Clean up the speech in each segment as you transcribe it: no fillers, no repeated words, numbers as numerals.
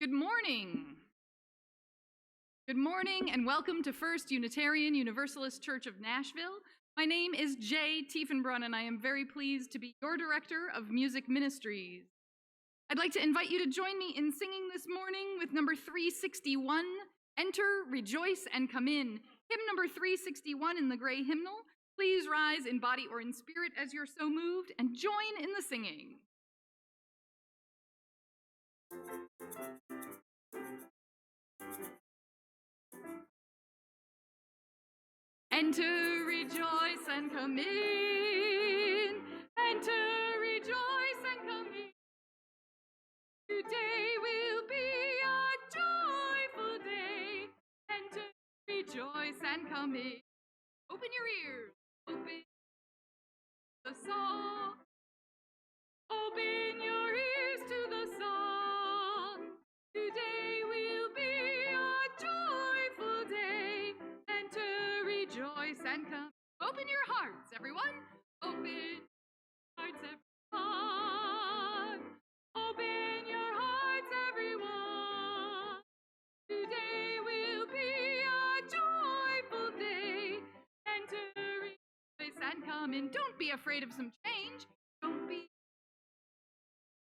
Good morning. Good morning and welcome to First Unitarian Universalist Church of Nashville. My name is Jay Tiefenbrunn and I am very pleased to be your Director of Music Ministries. I'd like to invite you to join me in singing this morning with number 361, Enter, Rejoice, and Come In. Hymn number 361 in the gray hymnal. Please rise in body or in spirit as you're so moved and join in the singing. Enter, rejoice, and come in. Enter, rejoice, and come in. Today will be a joyful day. Enter, rejoice, and come in. Open your ears. Open the song. Open your ears to the song. Today will be a joyful day. Enter, rejoice, and come. Open your hearts, everyone. Open hearts, everyone. Open your hearts, everyone. Today will be a joyful day. Enter, rejoice, and come in. Don't be afraid of some change. Don't be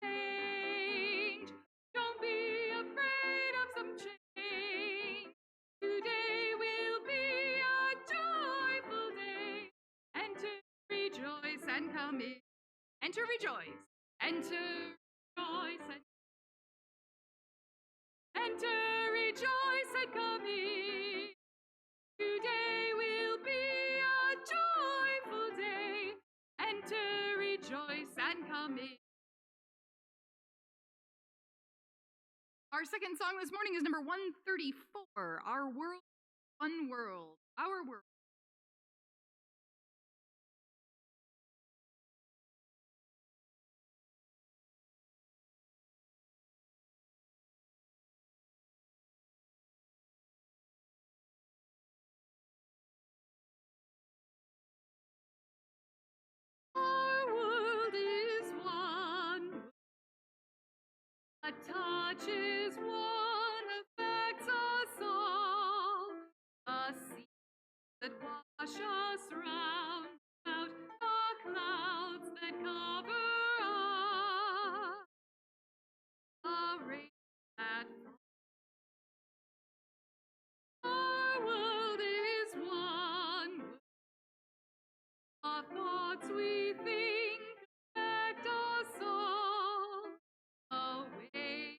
change. Don't be afraid of some change. Today will be a joyful day. Enter, rejoice, and come in. Enter, rejoice. Enter, rejoice, and enter, rejoice, and come in. Today will be a joyful day. Enter, rejoice, and come in. Our second song this morning is number 134, Our World, One World, Our World. Our world is one. A touch is one, affects us all. A sea that wash us round, out the clouds that cover us. A rain that our world is one. Our thoughts we think affect us all. A way we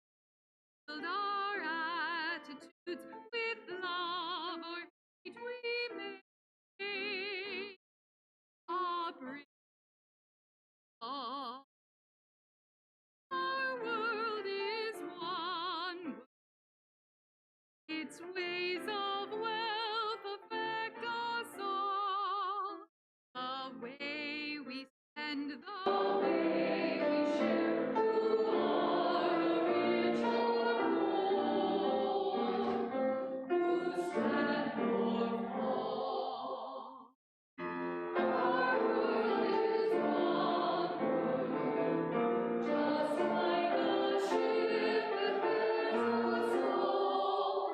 build our attitudes with love or hate we make. A bridge all. Our world is one. Its ways of wealth affect us all. The way we spend, the way we share, who are rich or poor, who stand or fall. Our world is one world, just like a ship that bears a soul.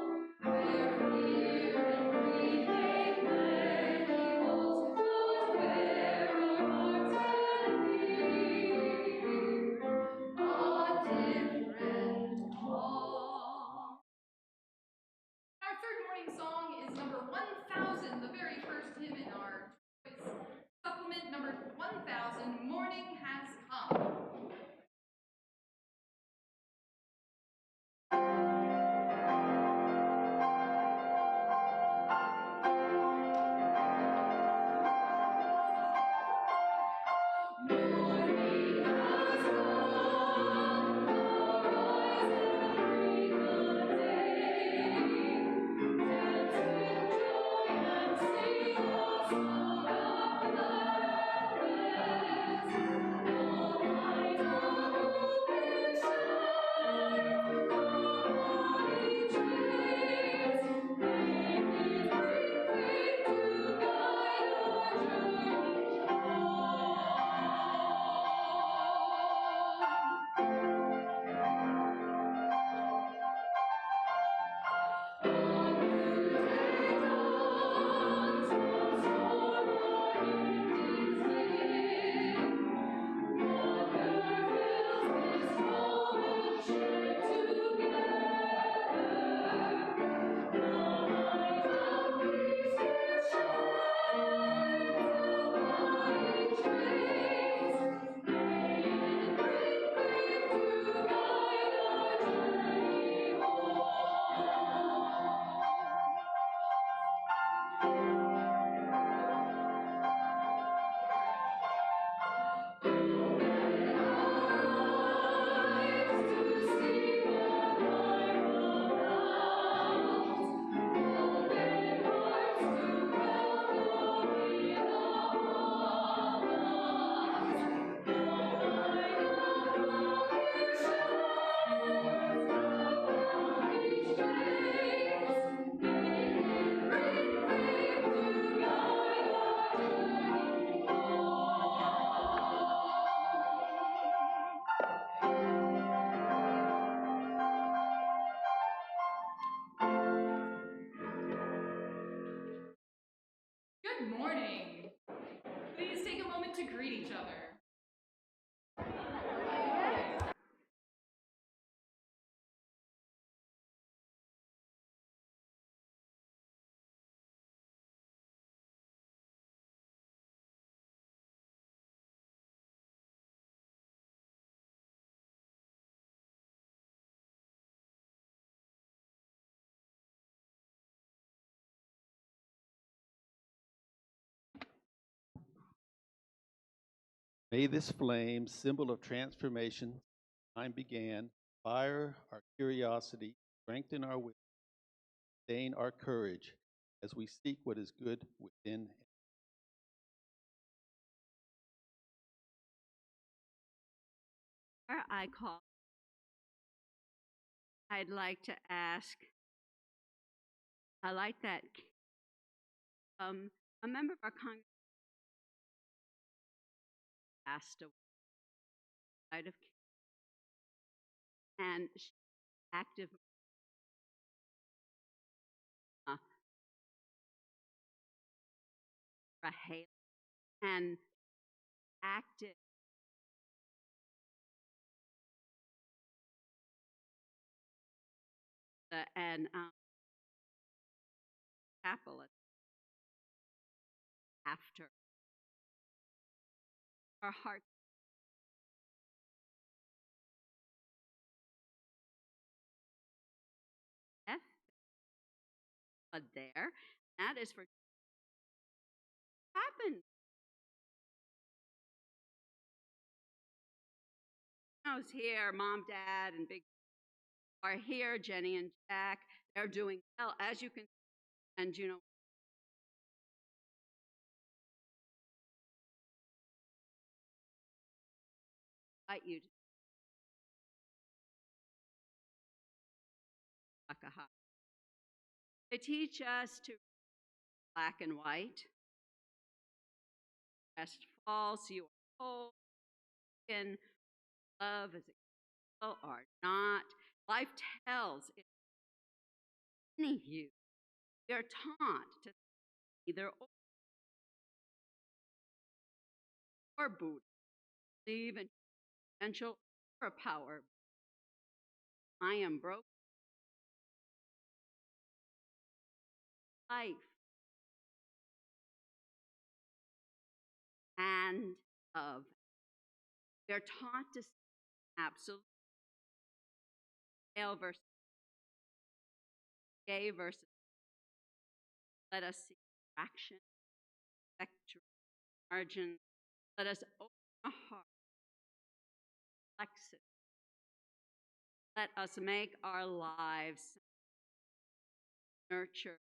Good morning. Please take a moment to greet each other. May this flame, symbol of transformation, time began, fire our curiosity, strengthen our will, sustain our courage as we seek what is good within. I call, I'd like to ask, I like that a member of our congregation passed away out of and she's active uh, Rahel and active and chapel after our heart death there. That is for happened. I was here, mom, dad, and big are here. Jenny and Jack, they're doing well, as you can, and you know, invite you to Takahata. They teach us to black and white. Rest false, you are whole, and love is or not. Life tells any you. We are taught to either or Buddha, believe in potential or power. I am broken. Life and of. We are taught to see absolute male versus gay versus. Let us see action, spectrum, margin. Let us open our heart, flex it. Let us make our lives nurture.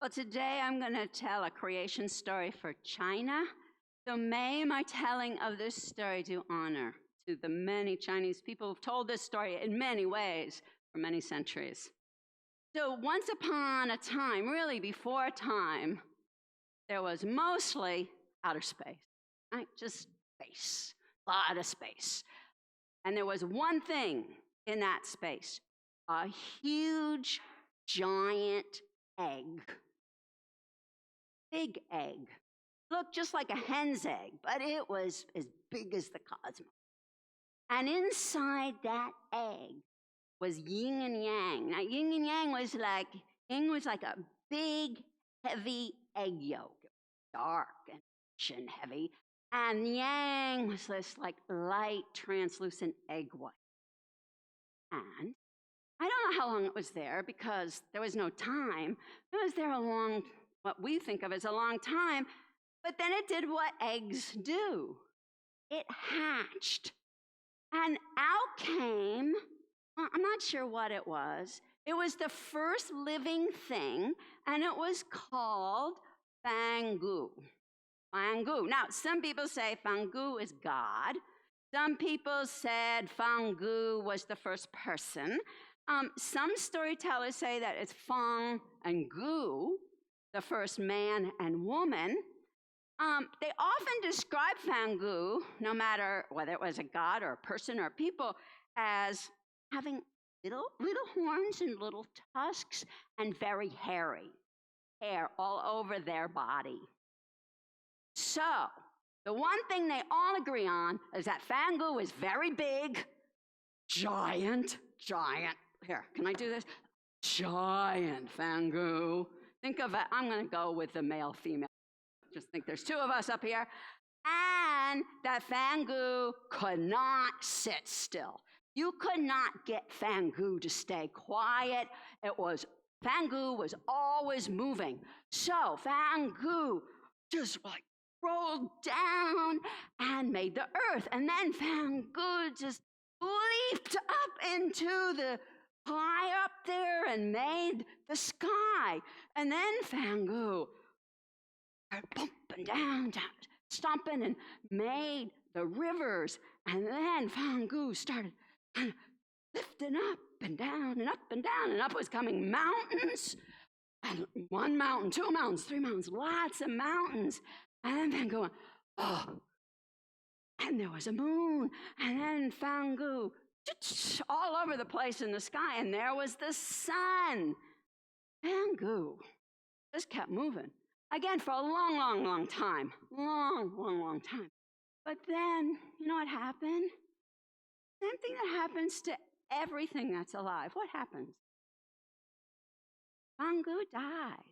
Well, today I'm going to tell a creation story for China. So may my telling of this story do honor to the many Chinese people who've told this story in many ways for many centuries. So once upon a time, really before time, there was mostly outer space, right? Just space, a lot of space. And there was one thing in that space, a huge, giant egg. Big egg. Looked just like a hen's egg, but it was as big as the cosmos. And inside that egg was yin and yang. Now, yin and yang was like, yin was like a big, heavy egg yolk. It was dark and rich and heavy. And yang was this like light, translucent egg white. And I don't know how long it was there because there was no time. It was there a long, what we think of as a long time, but then it did what eggs do. It hatched. And out came, well, I'm not sure what it was. It was the first living thing, and it was called Fangu. Fangu. Now, some people say Fangu is God. Some people said Fangu was the first person. Some storytellers say that it's Fang and Gu, the first man and woman. They often describe Fangu, no matter whether it was a god or a person or people, as having little horns and little tusks and very hairy hair all over their body. So, the one thing they all agree on is that Fangu is very big, giant. Here, can I do this? Giant Fangu. Think of it, I'm going to go with the male, female. Just think there's two of us up here. And that Fangu could not sit still. You could not get Fangu to stay quiet. Fangu was always moving. So Fangu just like rolled down and made the earth. And then Fangu just leaped up into the high up there and made the sky. And then Fangu bumping down, stomping and made the rivers. And then Fangu started kind of lifting up and down and up and down. And up was coming mountains. And one mountain, two mountains, three mountains, lots of mountains. And then Fangu went, oh. And there was a moon. And then Fangu all over the place in the sky. And there was the sun. Fangu just kept moving. Again, for a long time. Long time. But then, you know what happened? Same thing that happens to everything that's alive. What happens? Fangu died.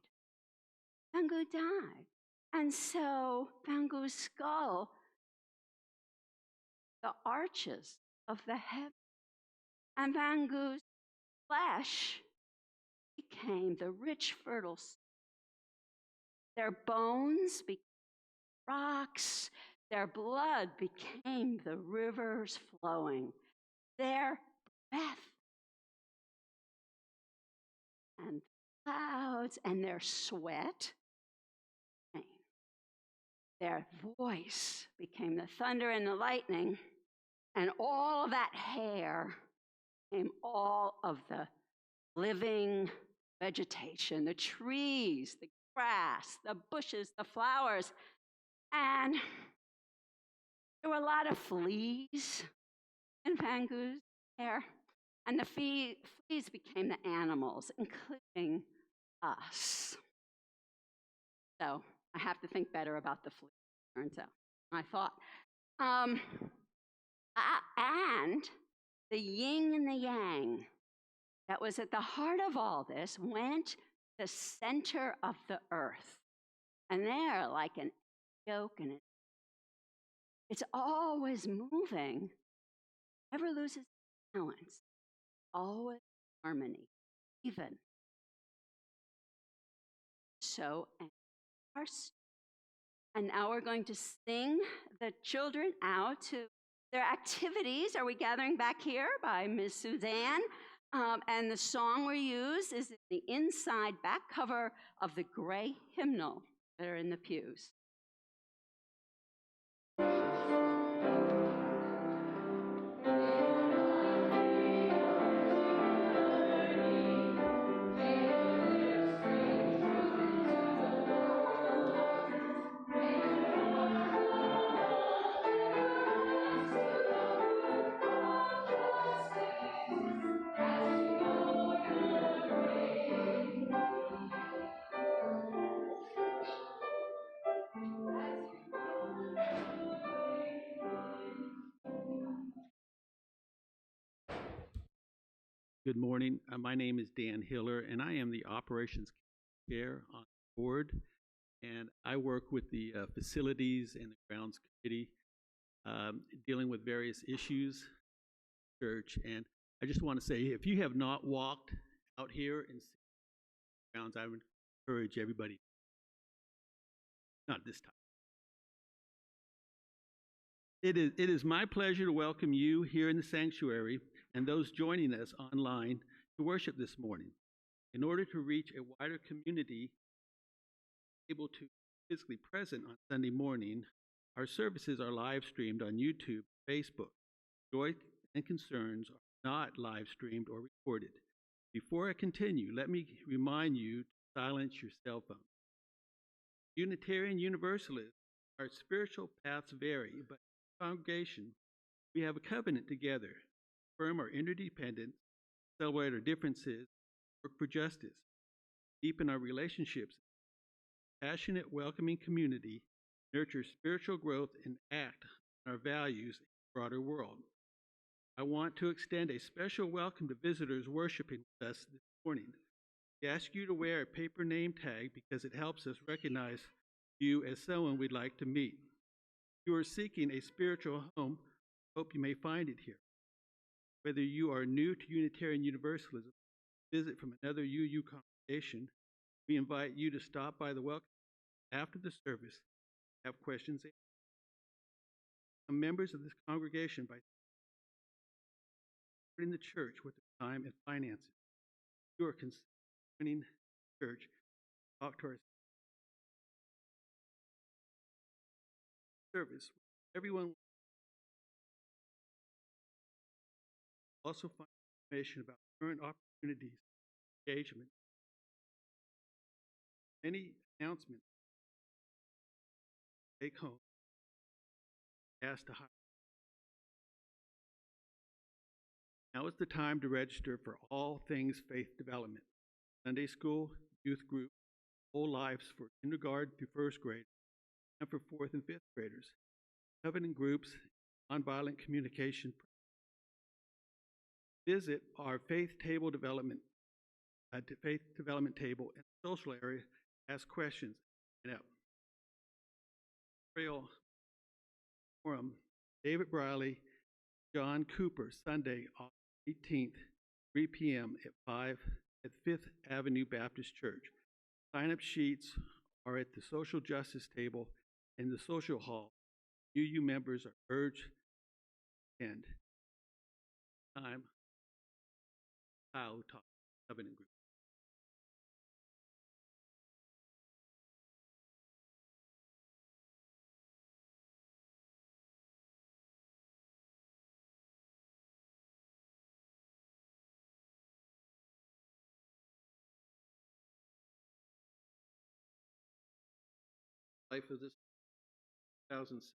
Fangu died. And so Fangu's skull, the arches of the heaven, and Fangu's flesh became the rich, fertile soil. Their bones became rocks. Their blood became the rivers flowing. Their breath and clouds and their sweat. Their voice became the thunder and the lightning. And all of that hair became all of the living vegetation, the trees, the grass, the bushes, the flowers. And there were a lot of fleas in Fangu's hair. And the fleas became the animals, including us. So I have to think better about the fleas, turns out. I thought. And the yin and the yang that was at the heart of all this went to the center of the earth. And there, like an yolk, and it's always moving, never loses balance, always harmony, even. So, and now we're going to sing the children out to their activities. Are we gathering back here by Ms. Suzanne? And the song we use is the inside back cover of the gray hymnal that are in the pews. Good morning. My name is Dan Hiller, and I am the Operations Chair on the board. And I work with the Facilities and the Grounds Committee, dealing with various issues, church. And I just want to say, if you have not walked out here and seen the grounds, I would encourage everybody. Not this time. It is my pleasure to welcome you here in the sanctuary and those joining us online to worship this morning. In order to reach a wider community able to be physically present on Sunday morning, our services are live streamed on YouTube, Facebook. Joy and concerns are not live streamed or recorded. Before I continue, let me remind you to silence your cell phone. Unitarian Universalists, our spiritual paths vary, but congregation, we have a covenant together, affirm our interdependence, celebrate our differences, work for justice, deepen our relationships, passionate, welcoming community, nurture spiritual growth, and act on our values in the broader world. I want to extend a special welcome to visitors worshiping with us this morning. We ask you to wear a paper name tag because it helps us recognize you as someone we'd like to meet. If you are seeking a spiritual home, I hope you may find it here. Whether you are new to Unitarian Universalism, visit from another UU congregation, we invite you to stop by the welcome after the service, have questions. Some members of this congregation by supporting the church with their time and finances. If you are considering the church, talk to our service. Everyone will also find information about current opportunities, engagement, any announcements. Take home. Ask to hire. Now is the time to register for all things faith development. Sunday school, youth group, whole lives for kindergarten through first grade, and for fourth and fifth graders. Covenant groups, nonviolent communication. Visit our faith development table in the social area. Ask questions. And up. Trail Forum, David Briley, John Cooper, Sunday, August 18th, 3 p.m. at 5 at 5th Avenue Baptist Church. Sign-up sheets are at the social justice table in the social hall. UU members are urged to attend. Time, Kyle talk, covenant group. Life of this 2006.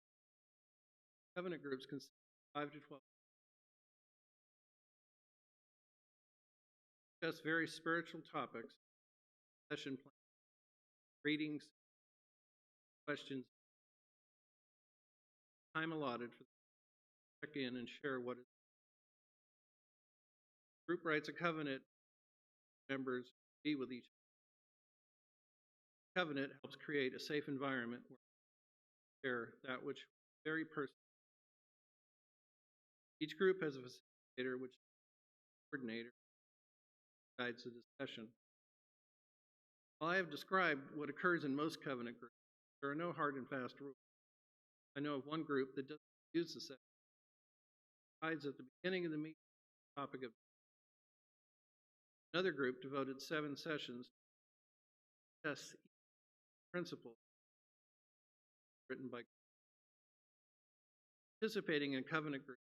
Covenant groups consist of 5 to 12. Discuss very spiritual topics, session plan, readings, questions, time allotted for check in and share what is. Group writes a covenant. Members be with each other. Covenant helps create a safe environment where we share that which is very personal. Each group has a facilitator, which is a coordinator, guides the discussion. While I have described what occurs in most covenant groups, there are no hard and fast rules. I know of one group that doesn't use the session. It decides at the beginning of the meeting the topic of Another group devoted 7 sessions to test principles written by participating in covenant group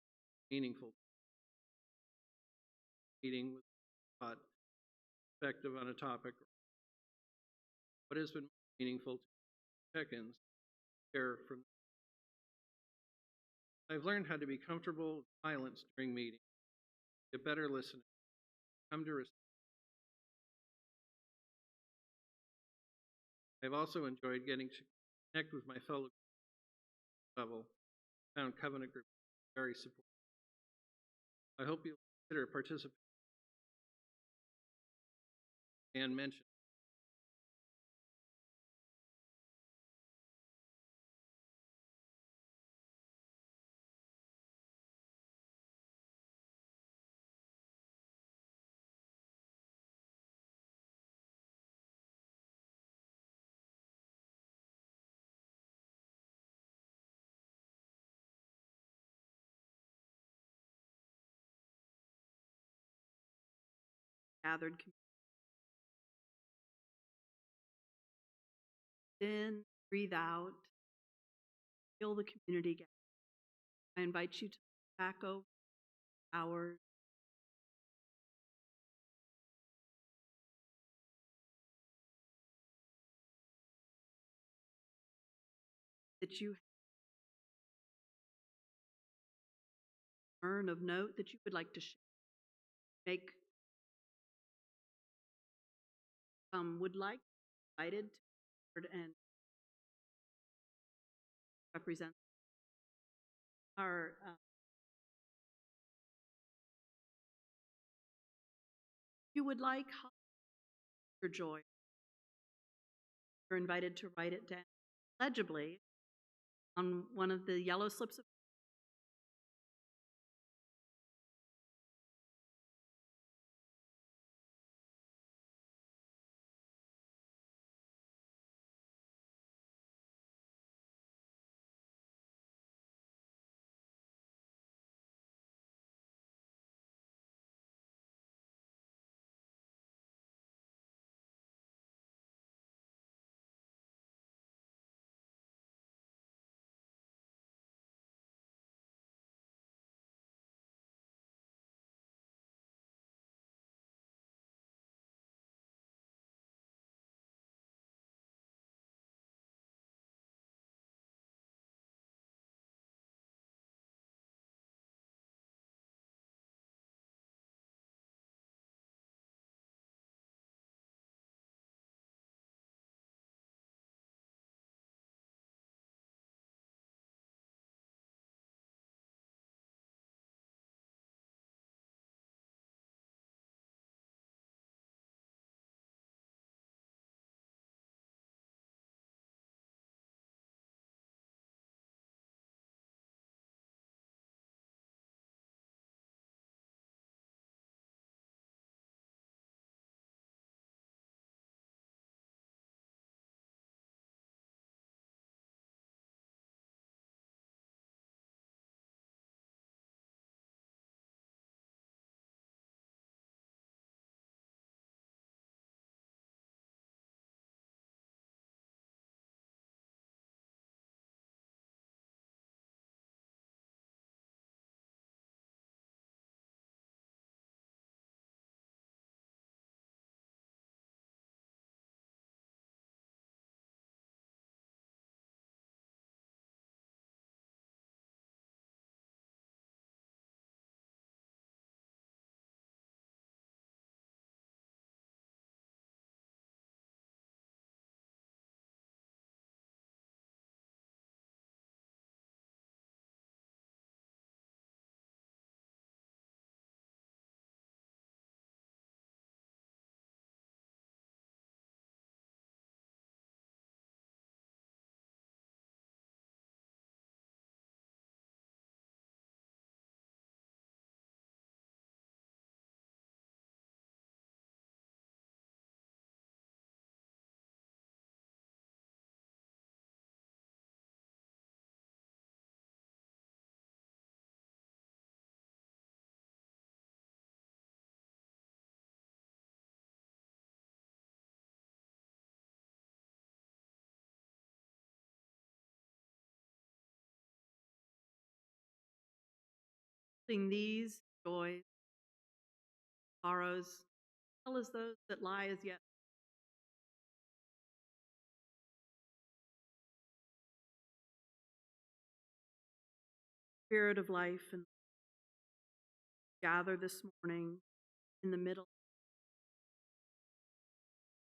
meaningful. Meeting with thought perspective on a topic. What has been meaningful to check-ins, share from. I've learned how to be comfortable with silence during meetings, get better listening, come to respect. I've also enjoyed getting to connect with my fellow level. Found covenant group very supportive. I hope you'll consider participating and mention. Gathered in, breathe out, feel the community gather. I invite you to back over hours. That you learn of note that you would like to make would like invited to and represent our you would like your joy. You're invited to write it down legibly on one of the yellow slips of Sing these joys, sorrows, as well as those that lie as yet. Spirit of life, and gather this morning in the middle of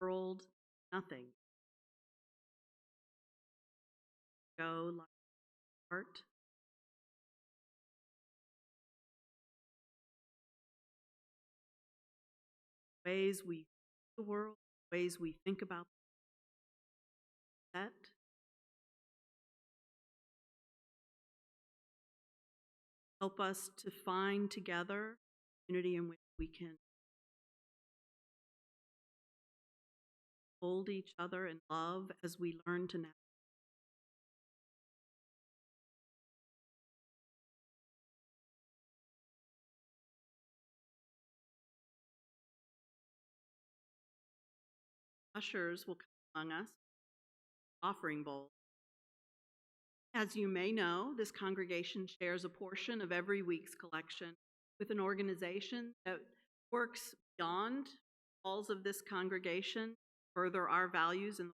the world, nothing. Go like heart. Ways we see the world, ways we think about that. Help us to find together unity in which we can hold each other in love as we learn to navigate. Ushers will come among us, offering bowl. As you may know, this congregation shares a portion of every week's collection with an organization that works beyond the walls of this congregation, further our values. And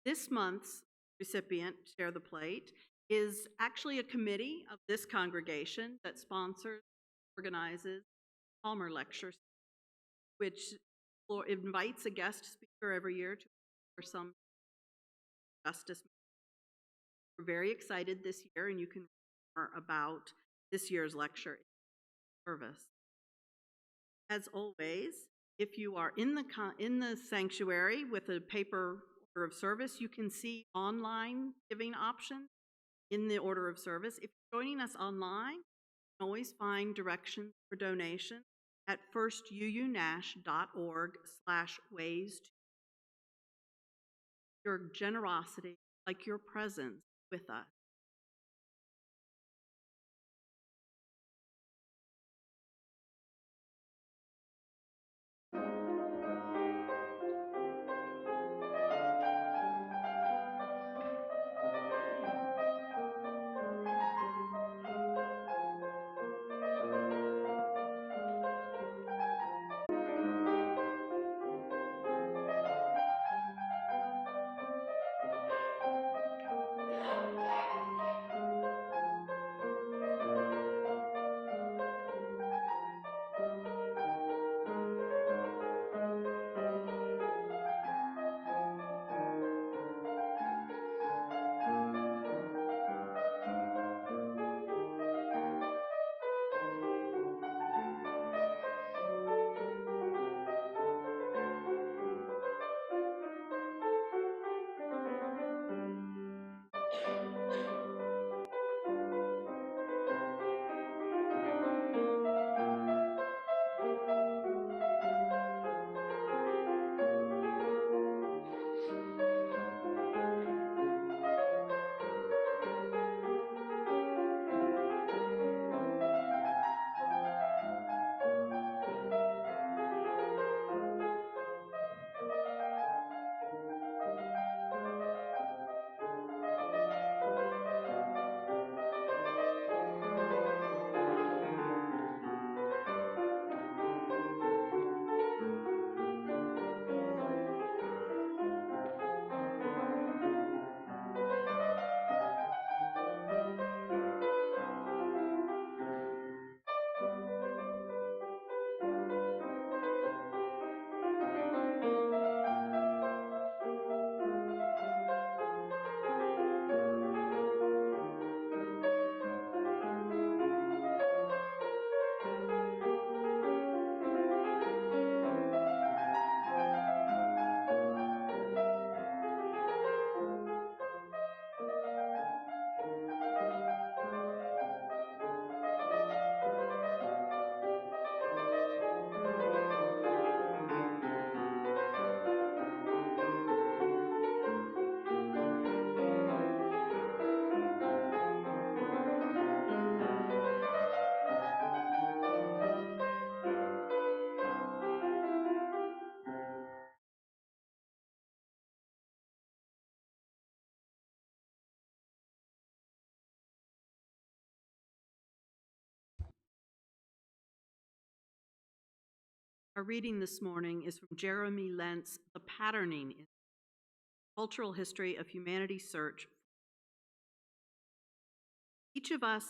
this month's recipient, Share the Plate, is actually a committee of this congregation that sponsors, organizes Palmer Lecture, which invites a guest speaker every year to for some justice. We're very excited this year, and you can learn more about this year's lecture service. As always, if you are in the sanctuary with a paper order of service, you can see online giving options in the order of service. If you're joining us online, you can always find directions for donation at firstuunash.org/ways. Your generosity, like your presence with us. Our reading this morning is from Jeremy Lentz, The Patterning in Cultural History of Humanity's Search. Each of us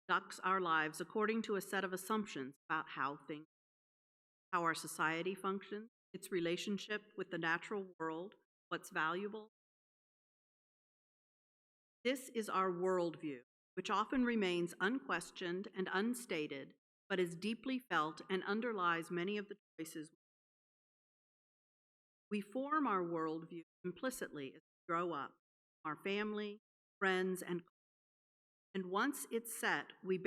conducts our lives according to a set of assumptions about how our society functions, its relationship with the natural world, what's valuable. This is our worldview, which often remains unquestioned and unstated, but is deeply felt and underlies many of the choices. We form our worldview implicitly as we grow up, our family, friends, and once it's set, we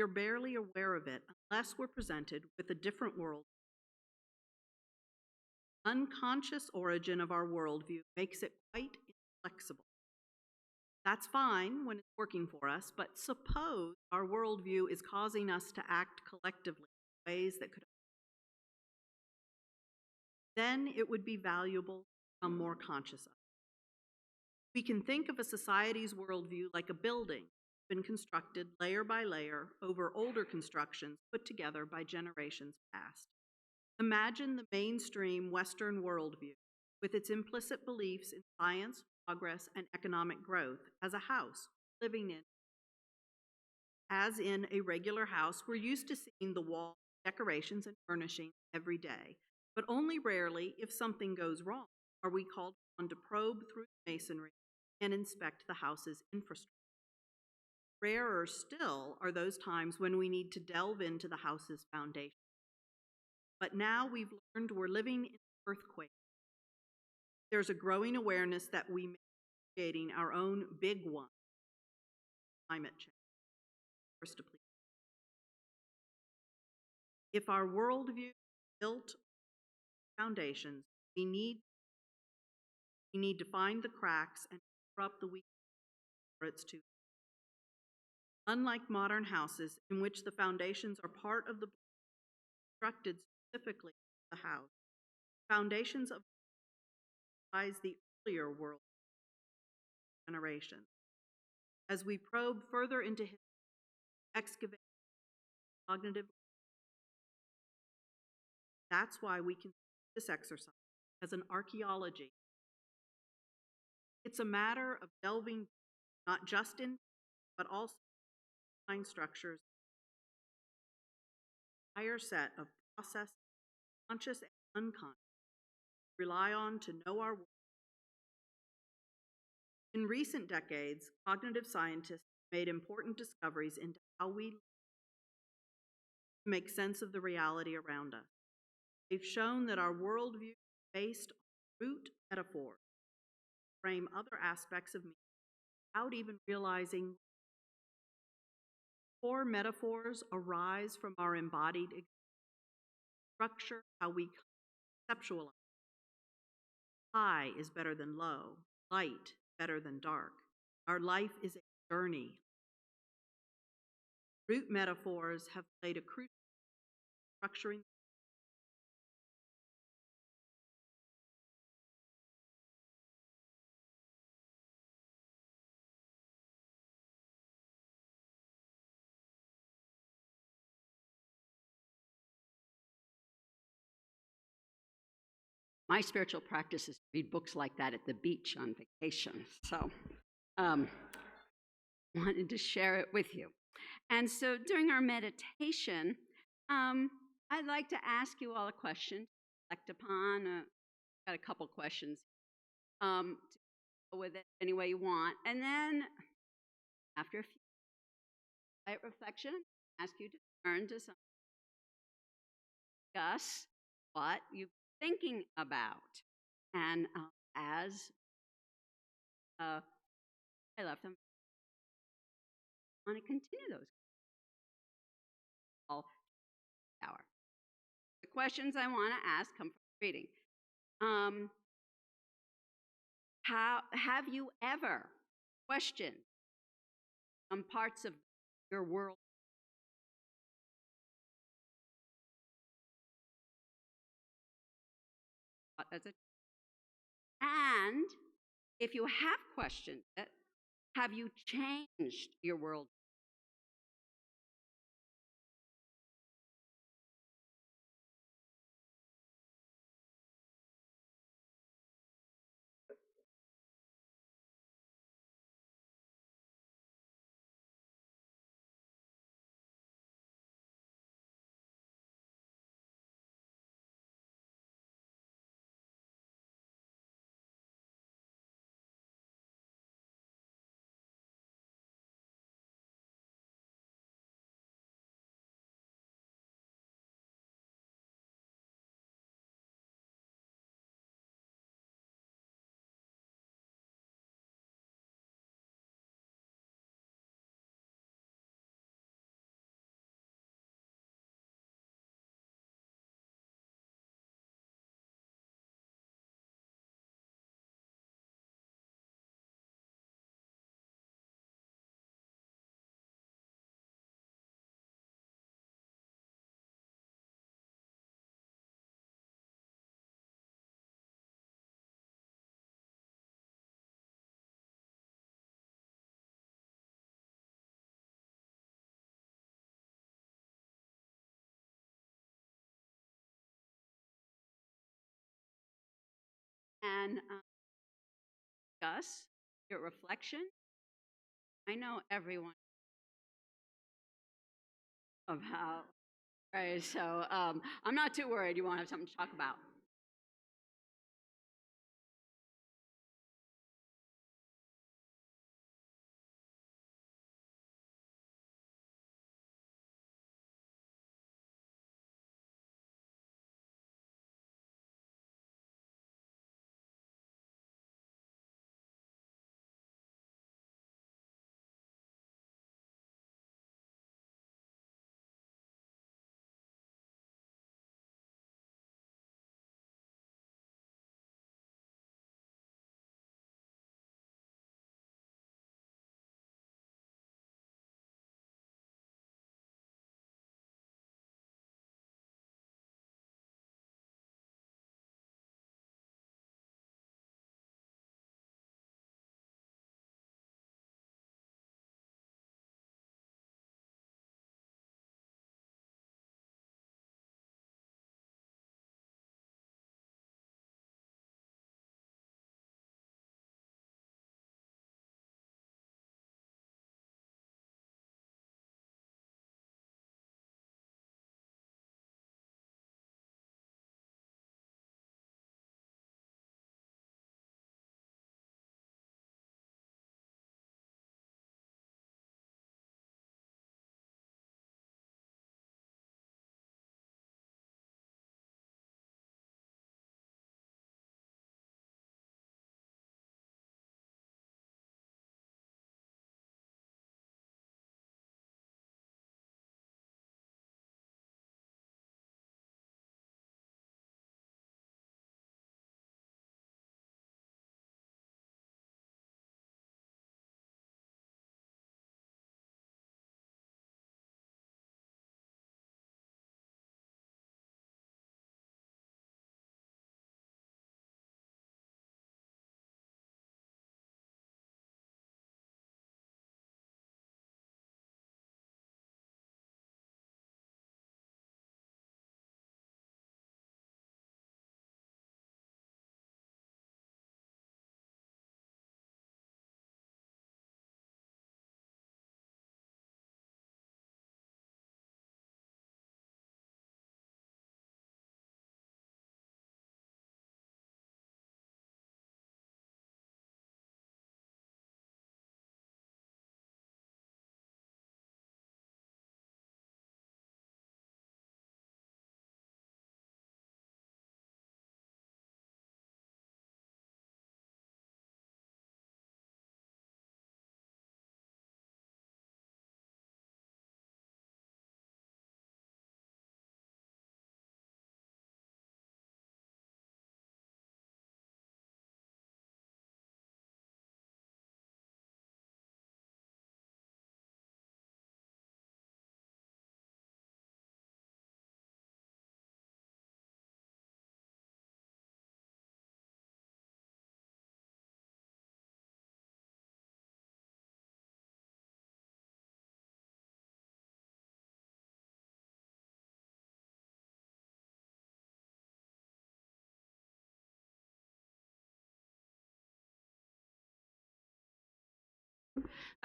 are barely aware of it unless we're presented with a different world. Unconscious origin of our worldview makes it quite inflexible. That's fine when it's working for us, but suppose our worldview is causing us to act collectively in ways that could. Then it would be valuable to become more conscious of. We can think of a society's worldview like a building, been constructed layer by layer over older constructions put together by generations past. Imagine the mainstream Western worldview with its implicit beliefs in science, progress, and economic growth as a house living in. As in a regular house, we're used to seeing the walls, decorations, and furnishings every day, but only rarely, if something goes wrong, are we called on to probe through the masonry and inspect the house's infrastructure. Rarer still are those times when we need to delve into the house's foundation. But now we've learned we're living in an earthquake. There's a growing awareness that we may be creating our own big one, climate change. First, please. If our worldview is built on foundations, we need to find the cracks and cover up the weaknesses before it's too late. Unlike modern houses, in which the foundations are part of the constructed specifically for the house, foundations of the earlier world generation. As we probe further into history, excavate cognitive, that's why we can do this exercise as an archaeology. It's a matter of delving not just in, but also in structures, a higher set of processes, conscious and unconscious, rely on to know our world. In recent decades, cognitive scientists made important discoveries into how we make sense of the reality around us. They've shown that our worldview is based on root metaphors, frame other aspects of meaning without even realizing. Core metaphors arise from our embodied structure, how we conceptualize. High is better than low, light better than dark. Our life is a journey. Root metaphors have played a crucial role in structuring. My spiritual practice is to read books like that at the beach on vacation. So, wanted to share it with you. And so during our meditation, I'd like to ask you all a question to reflect upon. Got a couple questions to go with it any way you want. And then after a few quiet reflection, ask you to turn to some discuss what you've been thinking about. And as I left them, I want to continue those all hour. The questions I want to ask come from reading. How have you ever questioned some parts of your world? And if you have questioned it, have you changed your world? and discuss your reflection. I know everyone of how, right? So I'm not too worried. You won't have something to talk about.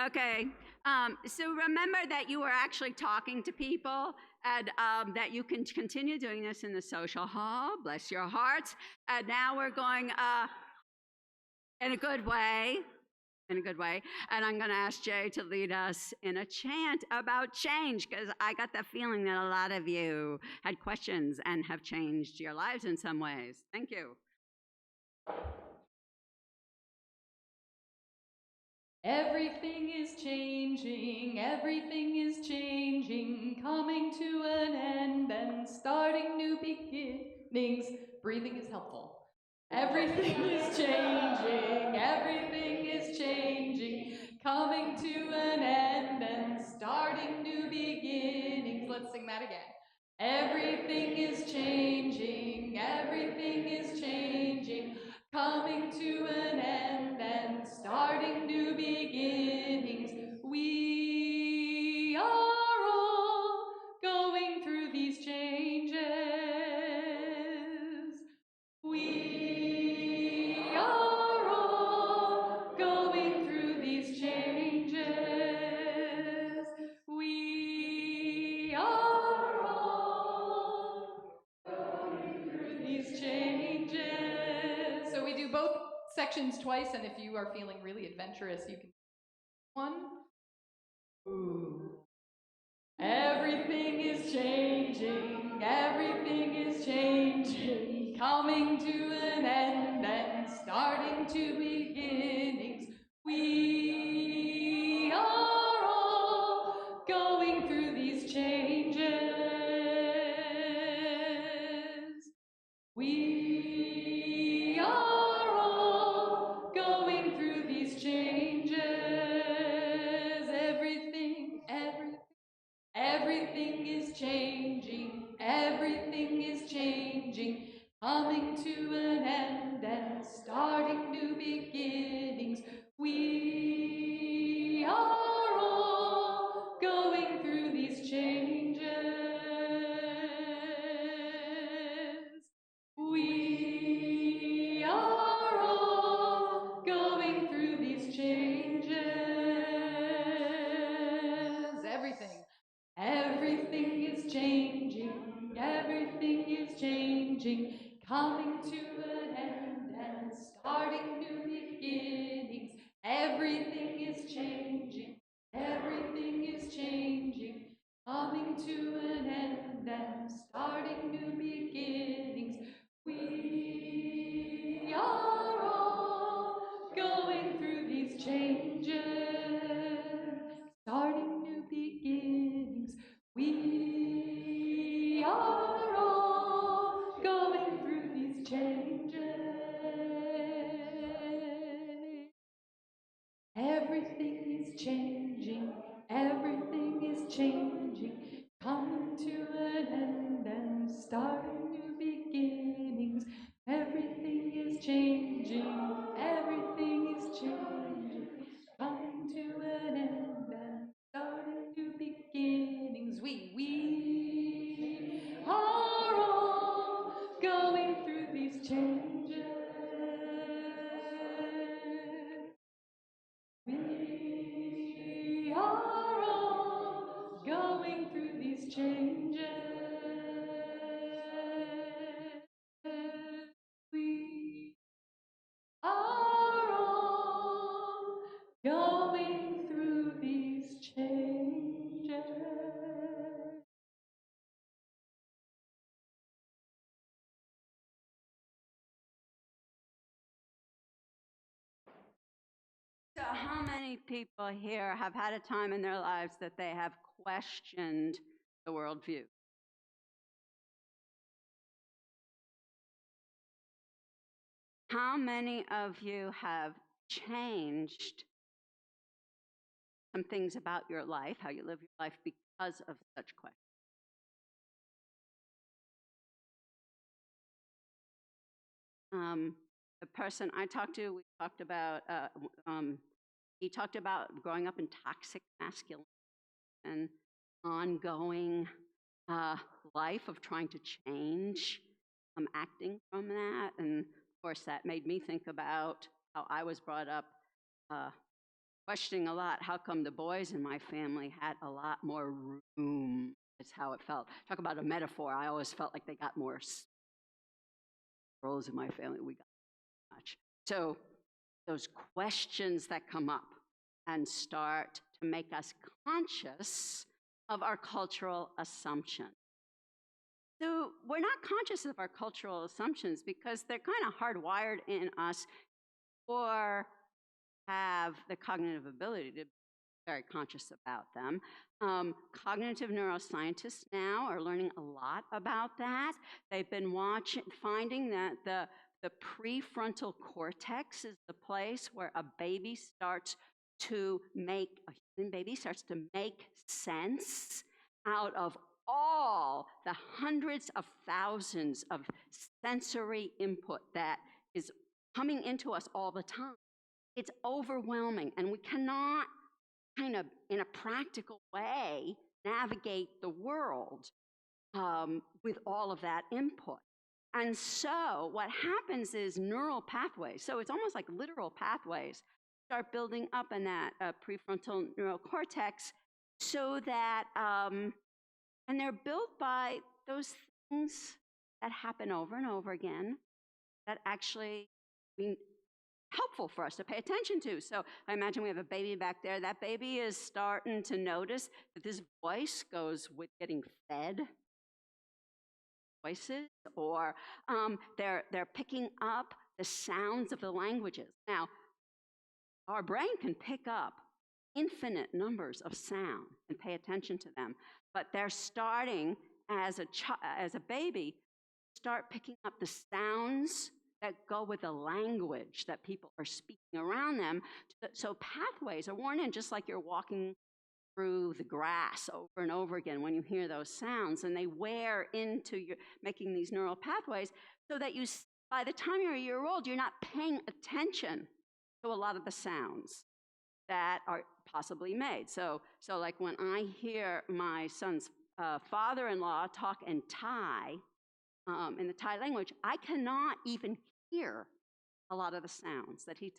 Okay, so remember that you were actually talking to people and that you can continue doing this in the social hall. Bless your hearts. And now we're going in a good way. In a good way. And I'm going to ask Jay to lead us in a chant about change because I got the feeling that a lot of you had questions and have changed your lives in some ways. Thank you. Everything is changing, coming to an end and starting new beginnings. Breathing is helpful. Everything is changing, coming to an end and starting new beginnings. Let's sing that again. Everything is changing, coming to an end and starting new beginnings. We are all going through these changes. We both sections twice, and if you are feeling really adventurous, you can one. Ooh. Everything is changing, everything is changing, coming to an end and starting to beginnings. We are all going through these changes. We are all going through these changes. Everything is changing, everything is changing, coming to an end and starting new beginnings. We are all going through these changes. We are all going through these changes. Everything is changing, everything is changing, coming to an end and starting new beginnings. Everything is changing, everything is changing, coming to an end and starting new beginnings. We are all going through these changes, starting new beginnings. We are all going through these changes. Everything is changing, everything is changing, coming to an end and starting new beginnings. Everything is changing, everything is changing, coming to an end and starting new beginnings. We are all going through these changes. We are all going through these changes. We are all going through these changes. So, how many people here have had a time in their lives that they have questioned the worldview? How many of you have changed some things about your life, how you live your life, because of such questions? The person I talked to, we talked about, he talked about growing up in toxic masculinity and ongoing life of trying to change, acting from that. And of course, that made me think about how I was brought up, questioning a lot. How come the boys in my family had a lot more room? That's how it felt. Talk about a metaphor. I always felt like they got more. Girls in my family, we got much. So those questions that come up and start to make us conscious of our cultural assumptions. So we're not conscious of our cultural assumptions because they're kind of hardwired in us or have the cognitive ability to be very conscious about them. Cognitive neuroscientists now are learning a lot about that. They've been finding that the prefrontal cortex is the place where a baby starts to make, a human baby starts to make sense out of all the hundreds of thousands of sensory input that is coming into us all the time. It's overwhelming, and we cannot kind of, in a practical way, navigate the world with all of that input. And so what happens is neural pathways, so it's almost like literal pathways, start building up in that prefrontal neural cortex so that, and they're built by those things that happen over and over again that actually be helpful for us to pay attention to. So I imagine we have a baby back there. That baby is starting to notice that this voice goes with getting fed voices, or they're picking up the sounds of the languages. Now, our brain can pick up infinite numbers of sound and pay attention to them, but they're starting as a baby, start picking up the sounds that go with the language that people are speaking around them. So pathways are worn in, just like you're walking through the grass over and over again when you hear those sounds, and they wear into your making these neural pathways, so that by the time you're a year old, you're not paying attention to a lot of the sounds that are possibly made. So like when I hear my son's father-in-law talk in Thai, in the Thai language, I cannot even hear a lot of the sounds that he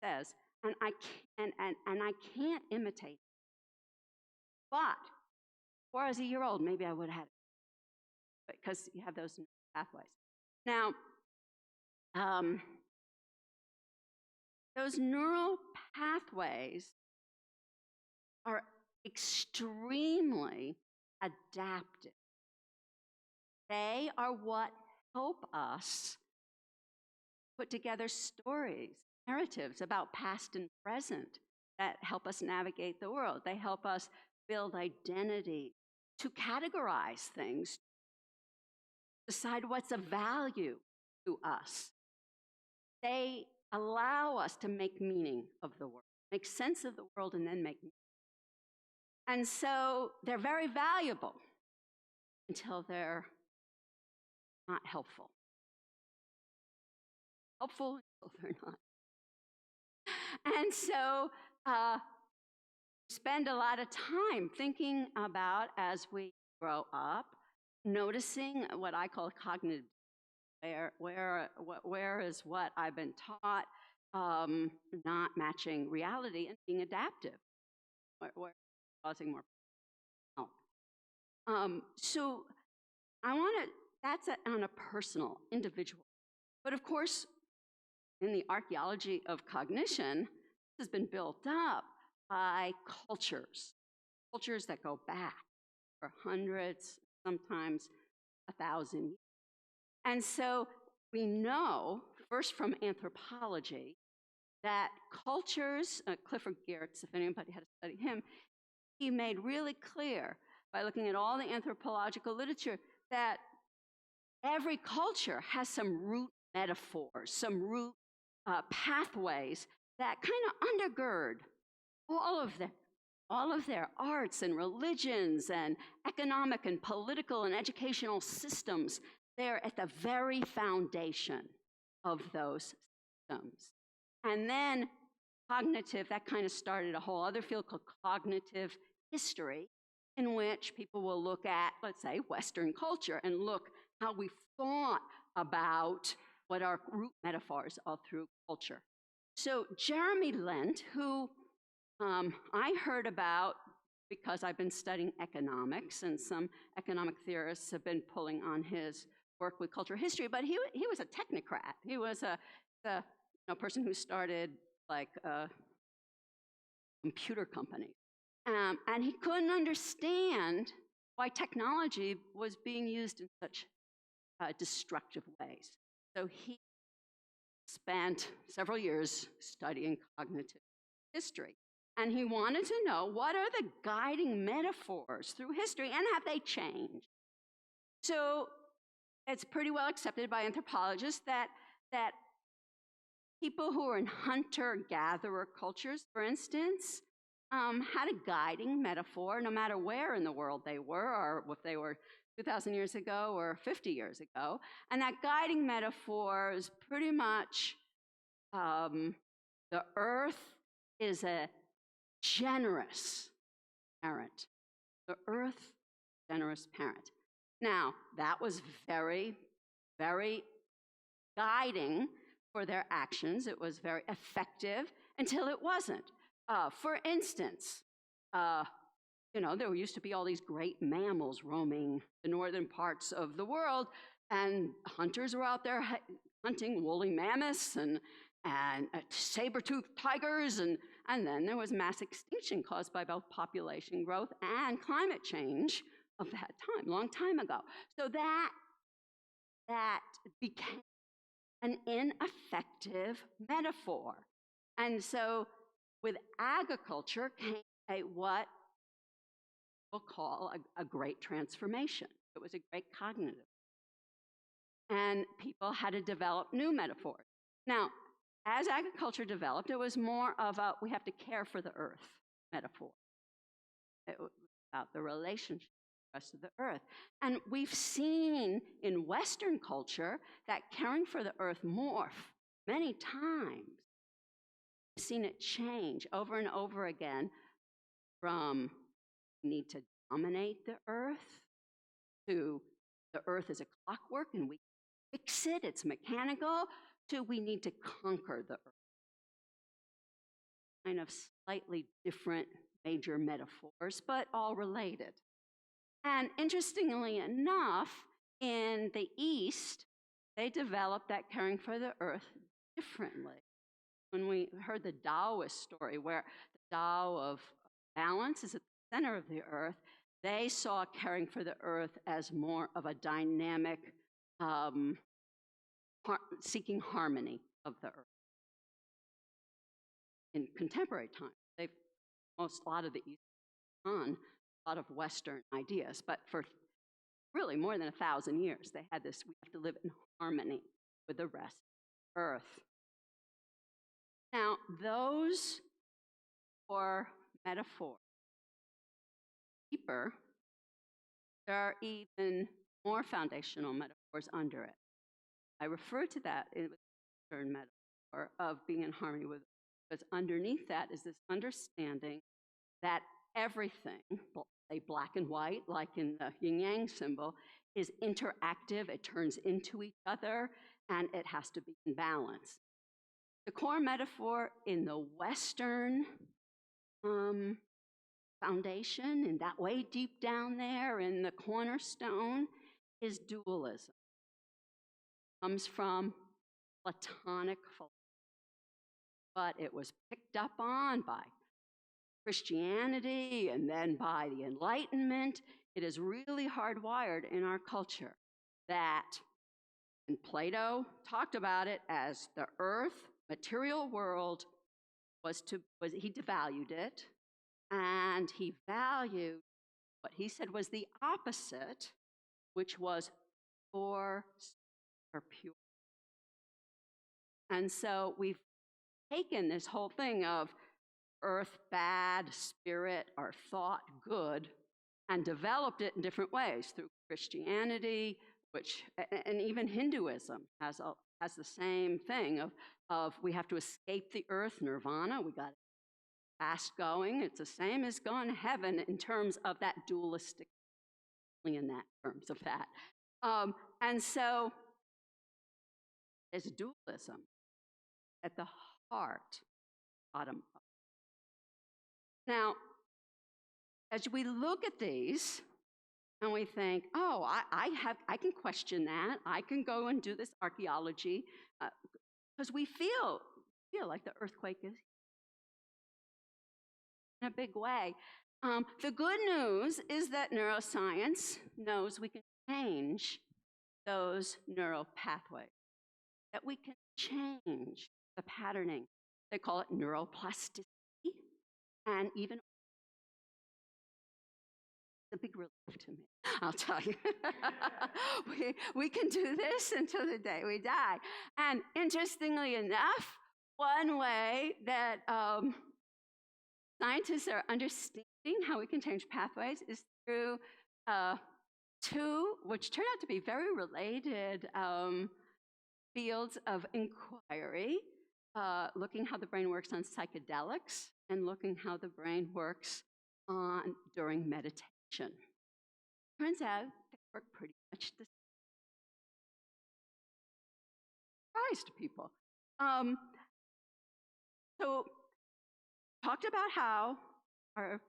says, and I can't imitate. But before I was a year old, maybe I would have had it, because you have those pathways. Now, those neural pathways are extremely adaptive. They are what help us put together stories, narratives about past and present that help us navigate the world. They help us build identity, to categorize things, decide what's of value to us. They allow us to make meaning of the world, make sense of the world, and then make meaning. And so they're very valuable until they're not helpful. Helpful until they're not. And so spend a lot of time thinking about, as we grow up, noticing what I call cognitive, where is what I've been taught not matching reality, and being adaptive, where causing more help. So I want to, that's on a personal, individual. But of course, in the archaeology of cognition, this has been built up by cultures that go back for hundreds, sometimes 1,000 years. And so we know, first from anthropology, that cultures, Clifford Geertz, if anybody had to study him, he made really clear by looking at all the anthropological literature that every culture has some root metaphors, some root pathways that kind of undergird all of their arts and religions and economic and political and educational systems. They're at the very foundation of those systems. And then cognitive, that kind of started a whole other field called cognitive history, in which people will look at, let's say, Western culture and look how we thought about what are root metaphors all through culture. So Jeremy Lent, who I heard about because I've been studying economics, and some economic theorists have been pulling on his work with cultural history, but he was a technocrat. He was a person who started like a computer company. And he couldn't understand why technology was being used in such destructive ways. So he spent several years studying cognitive history. And he wanted to know, what are the guiding metaphors through history, and have they changed? So it's pretty well accepted by anthropologists that people who are in hunter-gatherer cultures, for instance, had a guiding metaphor no matter where in the world they were, or if they were 2,000 years ago or 50 years ago. And that guiding metaphor is pretty much the earth is a generous parent. The earth, generous parent. Now, that was very, very guiding for their actions. It was very effective until it wasn't. For instance, there used to be all these great mammals roaming the northern parts of the world, and hunters were out there hunting woolly mammoths and saber-toothed tigers, and then there was mass extinction caused by both population growth and climate change of that time, long time ago. So that became an ineffective metaphor. And so with agriculture came what we'll call a great transformation. It was a great cognitive. And people had to develop new metaphors. Now, as agriculture developed, it was more of a we have to care for the earth metaphor. It was about the relationship with the rest of the earth. And we've seen in Western culture that caring for the earth morph many times. We've seen it change over and over again from we need to dominate the earth to the earth is a clockwork and we fix it, it's mechanical, to we need to conquer the earth. Kind of slightly different major metaphors, but all related. And interestingly enough, in the East, they developed that caring for the earth differently. When we heard the Taoist story, where the Tao of balance is at the center of the earth, they saw caring for the earth as more of a dynamic, seeking harmony of the earth. In contemporary times, a lot of the East on a lot of Western ideas, but for really more than 1,000 years, they had this, we have to live in harmony with the rest of the earth. Now, those four metaphors, deeper, there are even more foundational metaphors under it. I refer to that in the Western metaphor of being in harmony with, because underneath that is this understanding that everything, say black and white, like in the yin-yang symbol, is interactive, it turns into each other, and it has to be in balance. The core metaphor in the Western foundation, and that way deep down there in the cornerstone, is dualism. It comes from Platonic philosophy, but it was picked up on by Christianity and then by the Enlightenment. It is really hardwired in our culture that, and Plato talked about it as the earth, material world, he devalued it, and he valued what he said was the opposite, which was for or pure. And so we've taken this whole thing of earth bad, spirit or thought good, and developed it in different ways through Christianity, and even Hinduism has the same thing of we have to escape the earth, nirvana, we got fast going. It's the same as going to heaven in terms of that dualistic, in that terms of that. And so there's dualism at the heart, bottom up. Now, as we look at these and we think, oh, I can question that. I can go and do this archaeology because we feel like the earthquake is in a big way. The good news is that neuroscience knows we can change those neural pathways, that we can change the patterning. They call it neuroplasticity, and even a big relief to me, I'll tell you. we can do this until the day we die. And interestingly enough, one way that scientists are understanding how we can change pathways is through two, which turn out to be very related fields of inquiry, looking how the brain works on psychedelics and looking how the brain works during meditation. Turns out they work pretty much the same. Surprised people. So talked about how our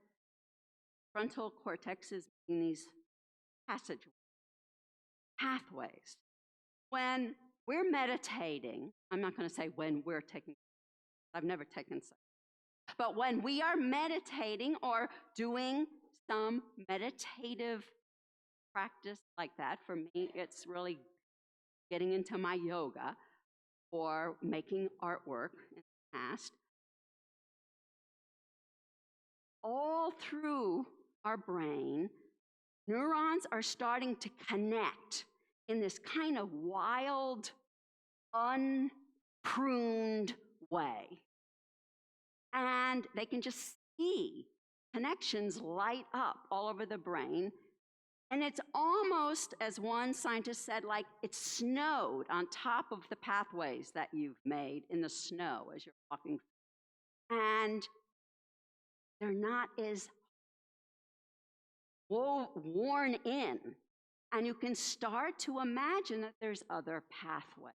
frontal cortex is in these pathways. When we're meditating. I'm not going to say when we're taking, I've never taken such. But when we are meditating or doing some meditative practice like that, for me, it's really getting into my yoga or making artwork in the past. All through our brain, neurons are starting to connect in this kind of wild, unpruned way. And they can just see connections light up all over the brain. And it's almost, as one scientist said, like it snowed on top of the pathways that you've made in the snow as you're walking. And they're not as worn in. And you can start to imagine that there's other pathways.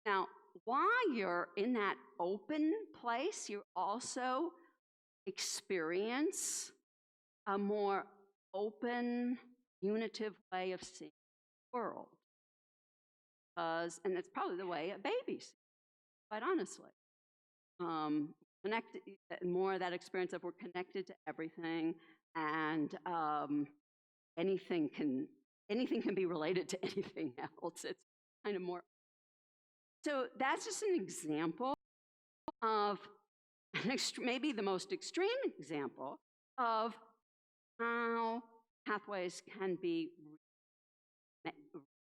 Now, while you're in that open place, you also experience a more open, unitive way of seeing the world. And it's probably the way a baby sees, quite honestly. Connected, more of that experience of we're connected to everything, and anything can be related to anything else. It's kind of more. So that's just an example of maybe the most extreme example of how pathways can be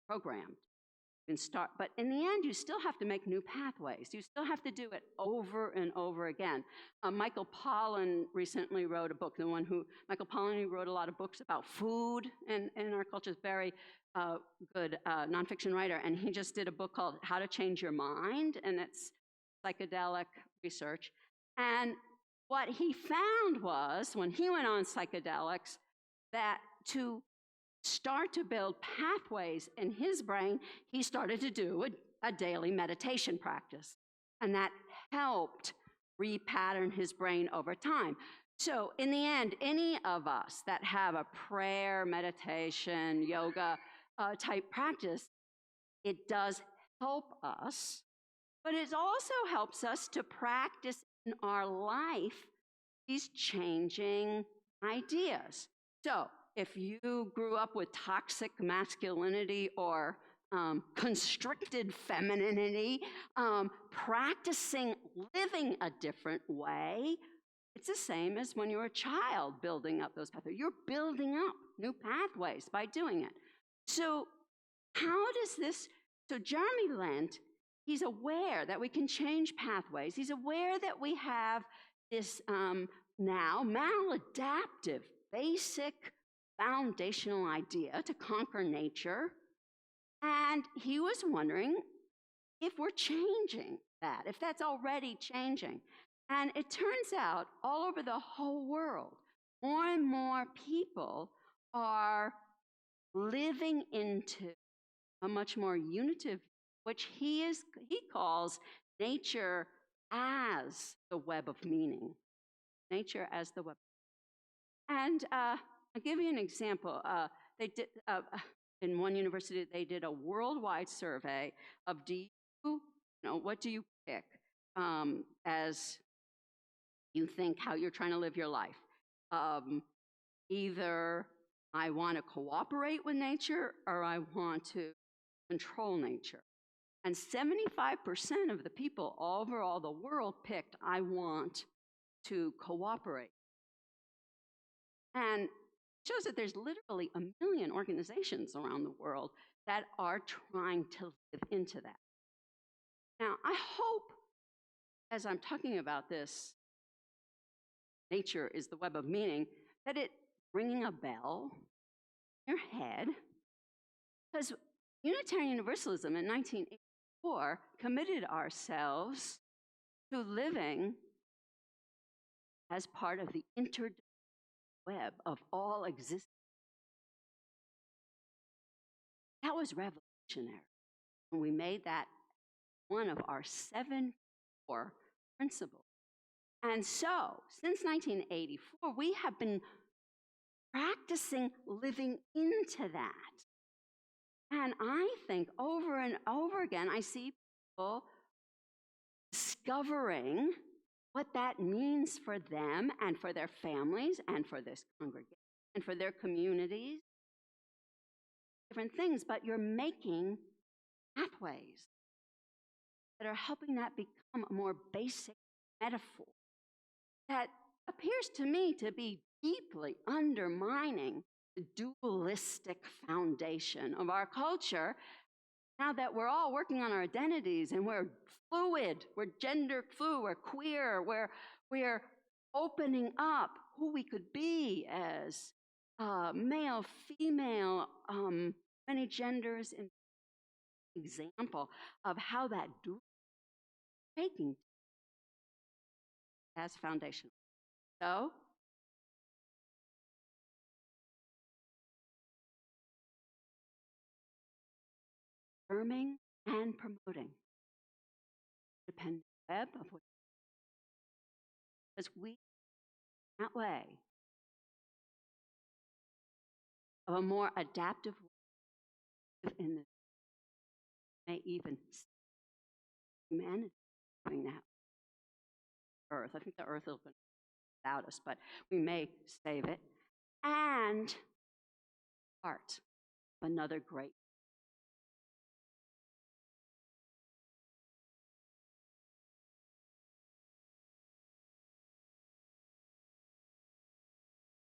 programmed. But in the end, you still have to make new pathways. You still have to do it over and over again. Michael Pollan recently wrote a book. Michael Pollan wrote a lot of books about food, and in our culture is very good nonfiction writer. And he just did a book called How to Change Your Mind, and it's psychedelic research. And what he found was, when he went on psychedelics, that to start to build pathways in his brain, he started to do a daily meditation practice. And that helped repattern his brain over time. So in the end, any of us that have a prayer, meditation, yoga type practice, it does help us, but it also helps us to practice in our life these changing ideas. So if you grew up with toxic masculinity or constricted femininity, practicing living a different way, it's the same as when you're a child building up those pathways. You're building up new pathways by doing it. So how does this, so Jeremy Lent, he's aware that we can change pathways. He's aware that we have this now maladaptive, basic, foundational idea to conquer nature. And he was wondering if we're changing that, if that's already changing. And it turns out all over the whole world, more and more people are living into a much more unitive, which he calls nature as the web of meaning. Nature as the web. And I'll give you an example. They did in one university, they did a worldwide survey of what do you pick as you think how you're trying to live your life? Either I want to cooperate with nature or I want to control nature. And 75% of the people over all the world picked, I want to cooperate. And it shows that there's literally 1 million organizations around the world that are trying to live into that. Now, I hope, as I'm talking about this, nature is the web of meaning, that it's ringing a bell in your head, because Unitarian Universalism in 1984 committed ourselves to living as part of the interdependent web of all existence. That was revolutionary when we made that one of our 7 core principles. And so, since 1984, we have been practicing living into that. And I think over and over again, I see people discovering what that means for them and for their families and for this congregation and for their communities, different things, but you're making pathways that are helping that become a more basic metaphor that appears to me to be deeply undermining the dualistic foundation of our culture. Now that we're all working on our identities and we're fluid, we're gender fluid, we're queer, we're opening up who we could be as male, female, many genders, in example of how that taking as foundation. So, affirming and promoting independent web of what, because we, that way, of a more adaptive way in this, may even humanity doing that. Earth. I think the earth will be without us, but we may save it. And part of another great.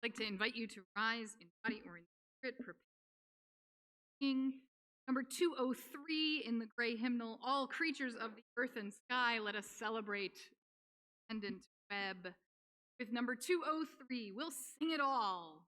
I'd like to invite you to rise in body or in spirit, preparing. Number 203 in the gray hymnal, all creatures of the earth and sky, let us celebrate independent web. With number 203, we'll sing it all.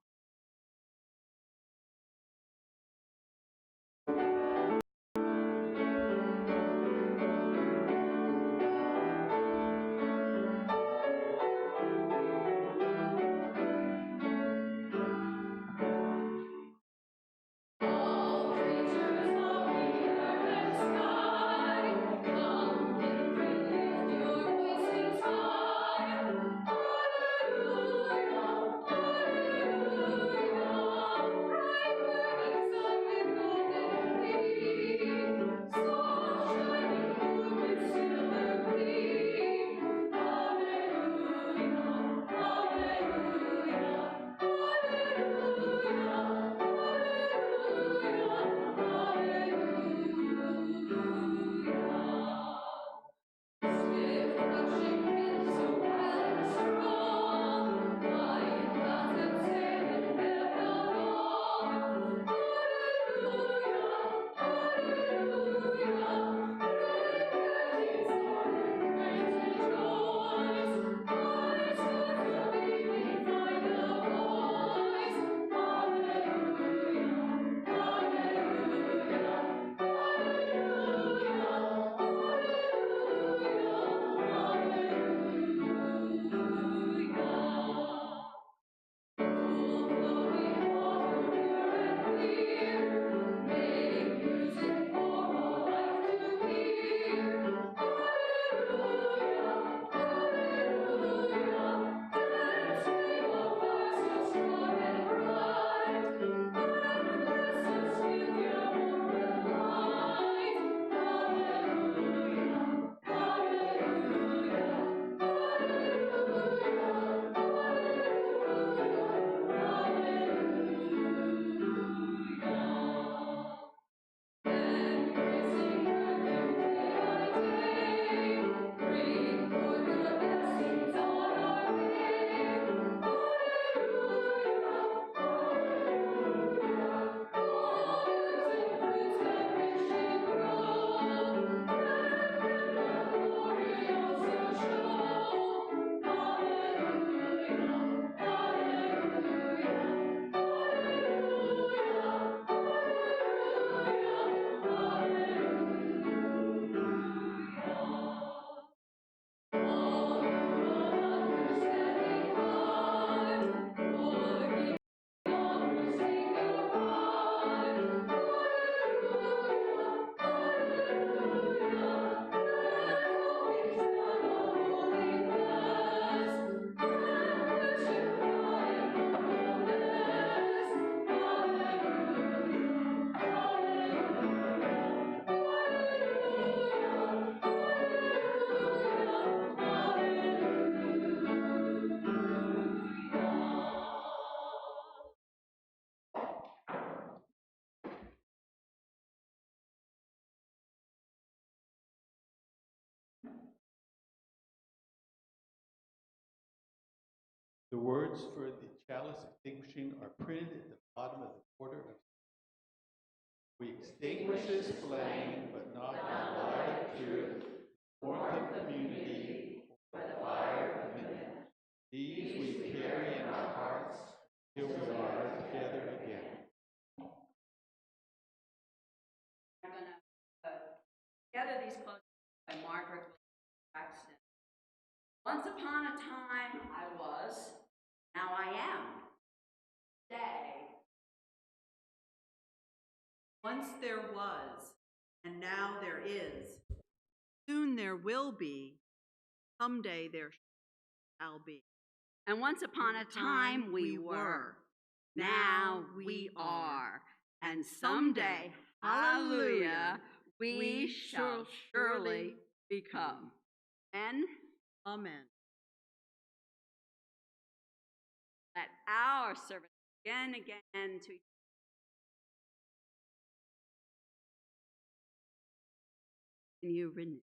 The words for the chalice extinguishing are printed at the bottom of the quarter of. We extinguish this flame, but not by light of truth, warmth of community, or the fire of commitment. These we carry in our hearts till we are together again. I'm going to gather these closes by Margaret Braxton. Once upon a time I was, now I am. Today. Once there was, and now there is. Soon there will be, someday there shall be. And once upon a time we were, now we are. And someday, hallelujah, we shall surely become. And Amen. let our service begin again to you renew.